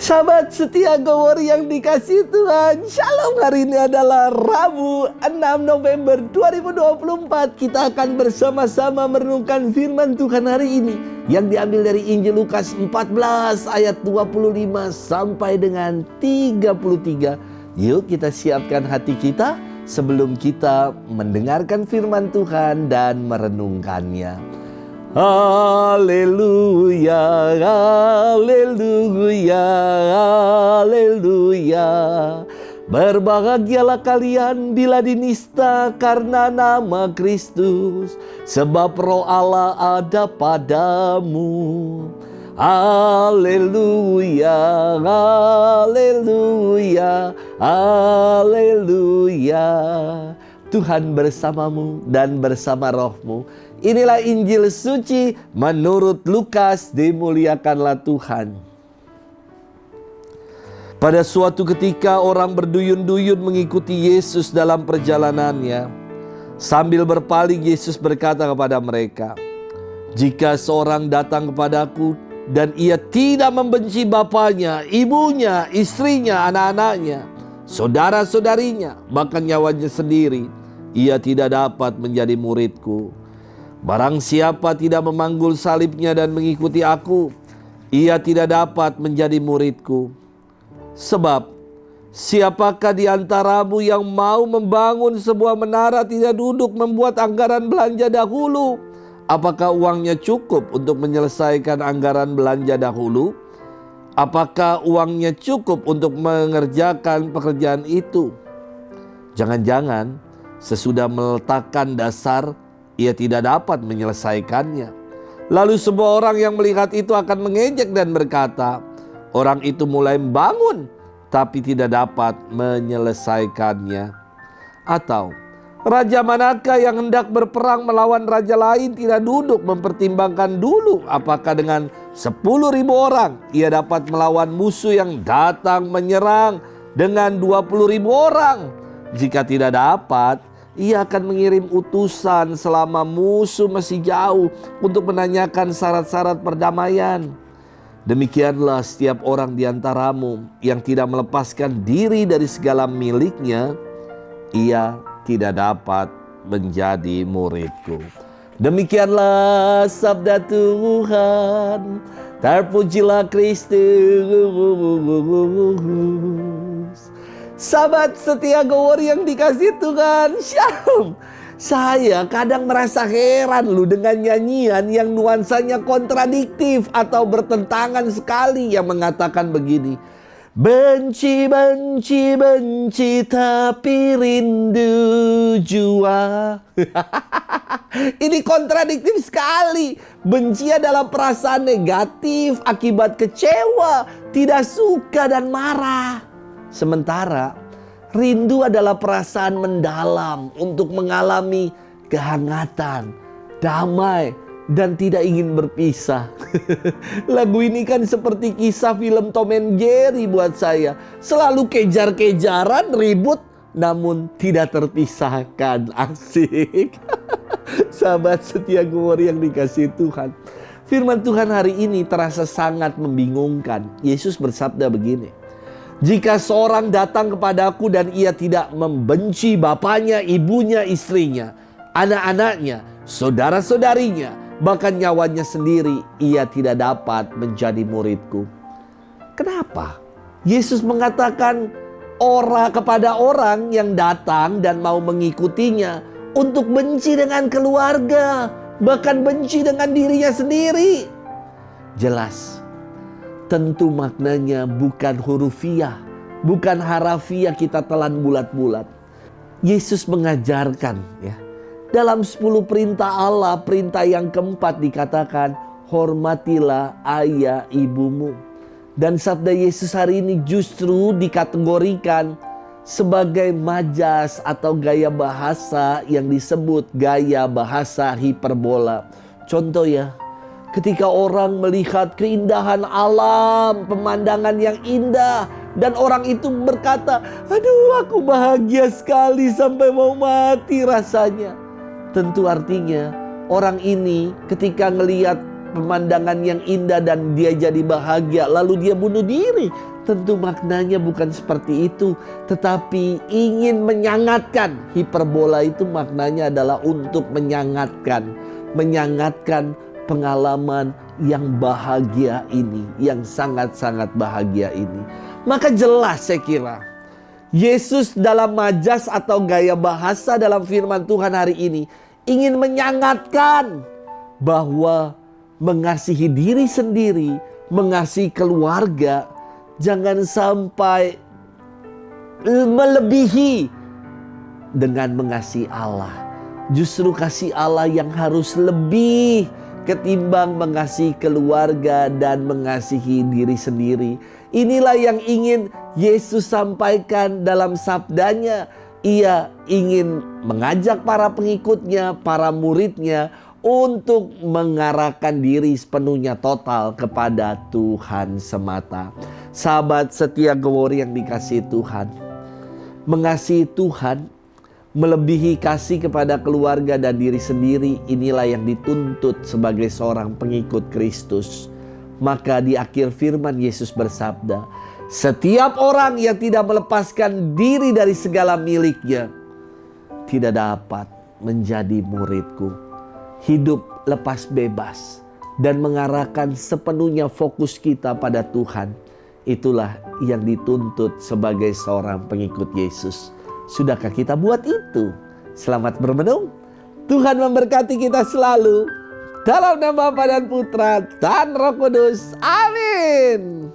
Sahabat setia Gowor yang dikasihi Tuhan, Shalom. Hari ini adalah Rabu 6 November 2024. Kita akan bersama-sama merenungkan firman Tuhan hari ini yang diambil dari Injil Lukas 14 ayat 25 sampai dengan 33. Yuk kita siapkan hati kita sebelum kita mendengarkan firman Tuhan dan merenungkannya. Haleluya, haleluya, haleluya. Berbahagialah kalian bila dinista karena nama Kristus, sebab Roh Allah ada padamu. Haleluya, haleluya, haleluya. Tuhan bersamamu dan bersama rohmu. Inilah Injil suci menurut Lukas, dimuliakanlah Tuhan. Pada suatu ketika orang berduyun-duyun mengikuti Yesus dalam perjalanannya. Sambil berpaling Yesus berkata kepada mereka, "Jika seorang datang kepadaku dan ia tidak membenci bapaknya, ibunya, istrinya, anak-anaknya, saudara-saudarinya, bahkan nyawanya sendiri, ia tidak dapat menjadi muridku. Barang siapa tidak memanggul salibnya dan mengikuti aku, ia tidak dapat menjadi muridku. Sebab siapakah di antaramu yang mau membangun sebuah menara tidak duduk membuat anggaran belanja dahulu? Apakah uangnya cukup untuk menyelesaikan anggaran belanja dahulu? Apakah uangnya cukup untuk mengerjakan pekerjaan itu? Jangan-jangan sesudah meletakkan dasar, ia tidak dapat menyelesaikannya. Lalu semua orang yang melihat itu akan mengejek dan berkata, orang itu mulai membangun, tapi tidak dapat menyelesaikannya. Atau, raja manakah yang hendak berperang melawan raja lain tidak duduk mempertimbangkan dulu apakah dengan 10.000 orang ia dapat melawan musuh yang datang menyerang dengan 20.000 orang? Jika tidak dapat, ia akan mengirim utusan selama musuh masih jauh untuk menanyakan syarat-syarat perdamaian. Demikianlah setiap orang di antaramu yang tidak melepaskan diri dari segala miliknya, ia tidak dapat menjadi muridku." Demikianlah sabda Tuhan. Terpujilah Kristus. Sahabat setia Gowor yang dikasihi Tuhan, Shalom. Saya kadang merasa heran dengan nyanyian yang nuansanya kontradiktif atau bertentangan sekali, yang mengatakan begini: benci, benci, benci, tapi rindu jua. Ini kontradiktif sekali. Benci adalah perasaan negatif akibat kecewa, tidak suka dan marah. Sementara rindu adalah perasaan mendalam untuk mengalami kehangatan, damai, dan tidak ingin berpisah. Lagu ini kan seperti kisah film Tom and Jerry buat saya. Selalu kejar-kejaran, ribut, namun tidak terpisahkan. Asik. Sahabat setia Gowor yang dikasihi Tuhan, firman Tuhan hari ini terasa sangat membingungkan. Yesus bersabda begini, "Jika seorang datang kepadaku dan ia tidak membenci bapaknya, ibunya, istrinya, anak-anaknya, saudara-saudarinya, bahkan nyawanya sendiri, ia tidak dapat menjadi muridku." Kenapa Yesus mengatakan kepada orang yang datang dan mau mengikutinya untuk benci dengan keluarga, bahkan benci dengan dirinya sendiri? Jelas, tentu maknanya bukan hurufiah, bukan harafiah kita telan bulat-bulat. Yesus mengajarkan dalam 10 perintah Allah, perintah yang keempat dikatakan, hormatilah ayah ibumu. Dan sabda Yesus hari ini justru dikategorikan sebagai majas atau gaya bahasa yang disebut gaya bahasa hiperbola. Contoh ketika orang melihat keindahan alam, pemandangan yang indah, dan orang itu berkata, "Aduh, aku bahagia sekali sampai mau mati rasanya." Tentu artinya orang ini ketika melihat pemandangan yang indah dan dia jadi bahagia, lalu dia bunuh diri. Tentu maknanya bukan seperti itu, tetapi ingin menyangatkan. Hiperbola itu maknanya adalah untuk menyangatkan pengalaman yang bahagia ini, yang sangat-sangat bahagia ini. Maka jelas saya kira Yesus dalam majas atau gaya bahasa dalam firman Tuhan hari ini ingin menyangatkan bahwa mengasihi diri sendiri, mengasihi keluarga, jangan sampai melebihi dengan mengasihi Allah. Justru kasih Allah yang harus lebih ketimbang mengasihi keluarga dan mengasihi diri sendiri. Inilah yang ingin Yesus sampaikan dalam sabdanya. Ia ingin mengajak para pengikutnya, para muridnya untuk mengarahkan diri sepenuhnya total kepada Tuhan semata. Sahabat setia Glory yang dikasihi Tuhan, mengasihi Tuhan melebihi kasih kepada keluarga dan diri sendiri, inilah yang dituntut sebagai seorang pengikut Kristus. Maka di akhir firman Yesus bersabda, setiap orang yang tidak melepaskan diri dari segala miliknya tidak dapat menjadi muridku. Hidup lepas bebas dan mengarahkan sepenuhnya fokus kita pada Tuhan, itulah yang dituntut sebagai seorang pengikut Yesus. Sudahkah kita buat itu? Selamat bermenung. Tuhan memberkati kita selalu. Dalam nama Bapa dan Putra dan Roh Kudus. Amin.